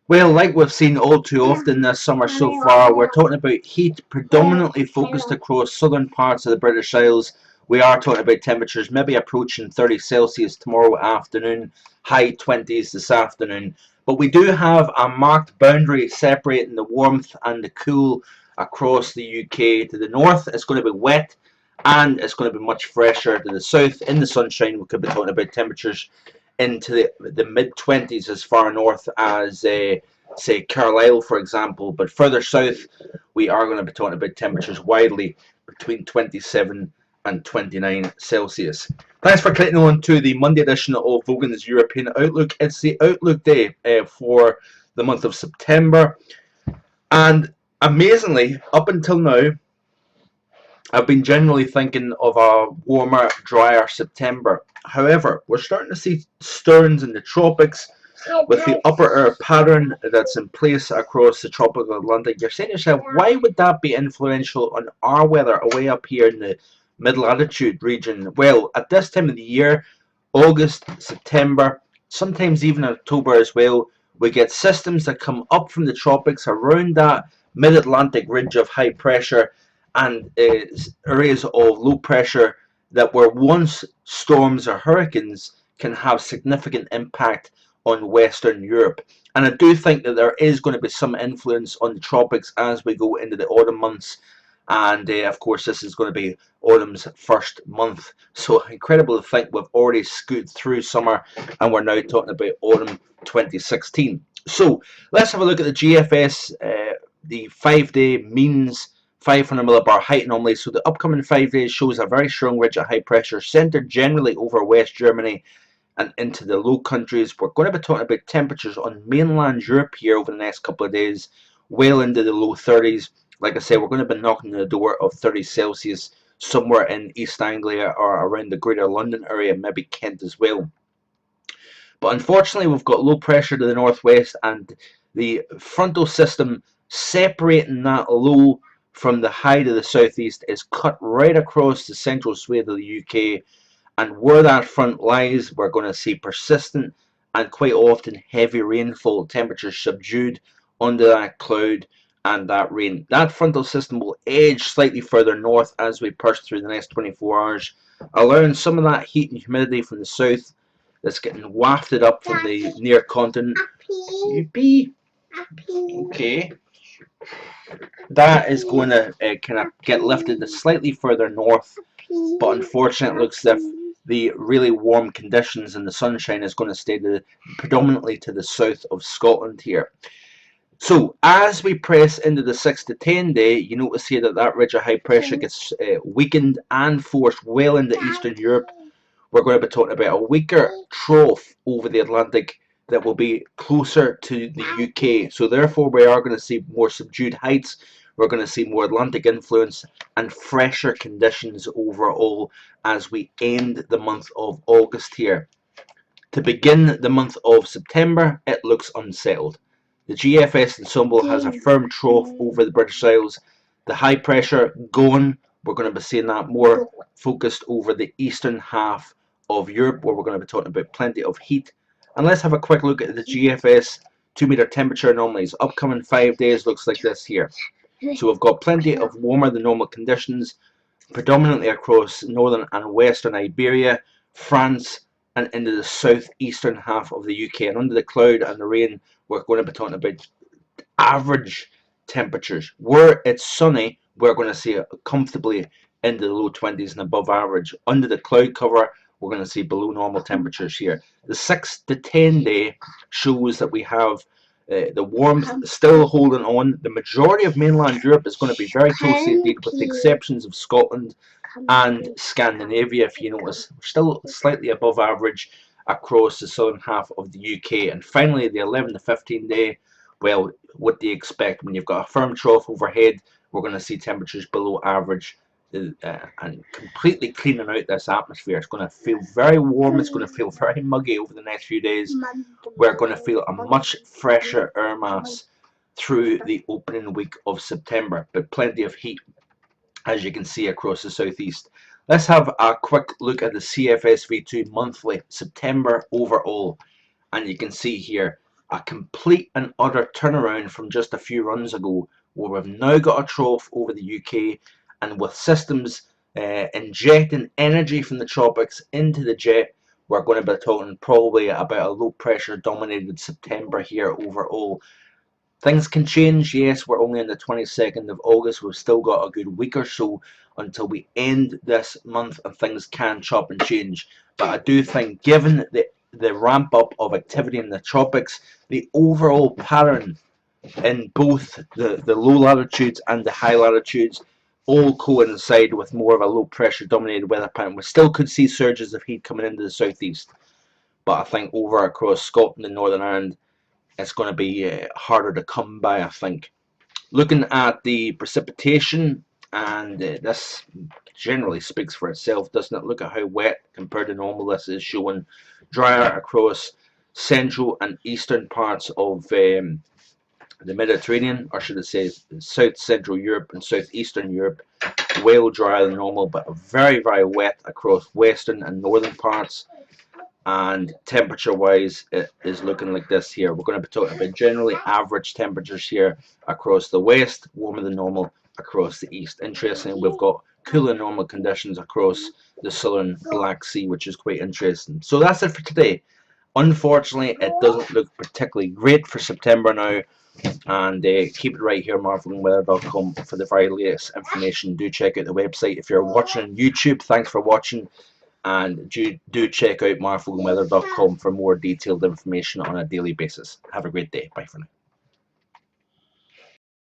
Well, like we've seen all too often this summer so far, we're talking about heat predominantly focused across southern parts of the British Isles. We are talking about temperatures maybe approaching 30 Celsius tomorrow afternoon, high 20s this afternoon. But we do have a marked boundary separating the warmth and the cool across the UK. To the north, it's going to be wet and it's going to be much fresher. To the south, in the sunshine, we could be talking about temperatures into the mid 20s as far north as say Carlisle, for example. But further south, we are going to be talking about temperatures widely between 27 and 29 Celsius. Thanks for clicking on to the Monday edition of Vogan's European Outlook. It's the Outlook day for the month of September, and amazingly, up until now, I've been generally thinking of a warmer, drier September. However, we're starting to see stirrings in the tropics with the upper air pattern that's in place across the tropical Atlantic. You're saying to yourself, why would that be influential on our weather away up here in the mid latitude region? Well, at this time of the year, August, September, sometimes even October as well, we get systems that come up from the tropics around that mid Atlantic ridge of high pressure and areas of low pressure that were once storms or hurricanes can have significant impact on Western Europe. And I do think that there is going to be some influence on the tropics as we go into the autumn months. And of course, this is going to be autumn's first month. So incredible to think we've already scooted through summer and we're now talking about autumn 2016. So let's have a look at the GFS, the 5-day means 500 millibar height anomaly. So the upcoming 5 days shows a very strong ridge of high pressure centered generally over West Germany and into the Low Countries. We're going to be talking about temperatures on mainland Europe here over the next couple of days, well into the low 30s. Like I said, we're going to be knocking on the door of 30 Celsius somewhere in East Anglia or around the Greater London area, maybe Kent as well. But unfortunately, we've got low pressure to the northwest, and the frontal system separating that low from the high to the southeast is cut right across the central swathe of the UK. And where that front lies, we're going to see persistent and quite often heavy rainfall, temperatures subdued under that cloud and that rain. That frontal system will edge slightly further north as we push through the next 24 hours, allowing some of that heat and humidity from the south that's getting wafted up from the near continent. Yippee! Okay. That is going to kind of get lifted slightly further north, but unfortunately it looks as if the really warm conditions and the sunshine is going to stay predominantly to the south of Scotland here. So as we press into the 6 to 10 day, you notice here that that ridge of high pressure gets weakened and forced well into Eastern Europe. We're going to be talking about a weaker trough over the Atlantic that will be closer to the UK. So therefore we are going to see more subdued heights. We're going to see more Atlantic influence and fresher conditions overall as we end the month of August here. To begin the month of September, it looks unsettled. The GFS ensemble has a firm trough over the British Isles. The high pressure gone. We're going to be seeing that more focused over the eastern half of Europe, where we're going to be talking about plenty of heat. And let's have a quick look at the GFS 2-meter temperature anomalies. Upcoming 5 days looks like this here. So we've got plenty of warmer than normal conditions, predominantly across northern and western Iberia, France, and into the southeastern half of the UK. And under the cloud and the rain, we're going to be talking about average temperatures. Where it's sunny, we're going to see it comfortably into the low 20s and above average. Under the cloud cover, we're going to see below normal temperatures here. The 6 to 10 day shows that we have the warmth still holding on. The majority of mainland Europe is going to be very closely indeed, with the exceptions of Scotland and Scandinavia. If you notice, we're still slightly above average across the southern half of the UK. And finally, the 11 to 15 day, well, what do you expect? When you've got a firm trough overhead, we're going to see temperatures below average and completely cleaning out this atmosphere. It's going to feel very warm. It's going to feel very muggy over the next few days. We're going to feel a much fresher air mass through the opening week of September, but plenty of heat, as you can see, across the southeast. Let's have a quick look at the CFSV2 monthly September overall, and you can see here A complete and utter turnaround from just a few runs ago, where we've now got a trough over the UK, and with systems injecting energy from the tropics into the jet, we're going to be talking probably about a low pressure dominated September here overall. Things can change, yes, we're only on the 22nd of August, we've still got a good week or so until we end this month, and things can chop and change. But I do think, given the ramp up of activity in the tropics, the overall pattern in both the low latitudes and the high latitudes all coincide with more of a low pressure dominated weather pattern. We still could see surges of heat coming into the southeast, but I think over across Scotland and Northern Ireland, it's going to be harder to come by, I think. Looking at the precipitation, and this generally speaks for itself, doesn't it? Look at how wet compared to normal this is, showing drier across central and eastern parts of the Mediterranean, or should I say South Central Europe and Southeastern Europe. Well drier than normal, but very, very wet across western and northern parts. And temperature wise, it is looking like this here. We're going to be talking about generally average temperatures here across the west, warmer than normal across the east. Interesting, we've got cooler than normal conditions across the southern Black Sea, which is quite interesting. So that's it for today. Unfortunately, it doesn't look particularly great for September now, and keep it right here, marvelingweather.com, for the very latest information. Do check out the website. If you're watching on YouTube, thanks for watching, and do check out marvelingweather.com for more detailed information on a daily basis. Have a great day. Bye for now.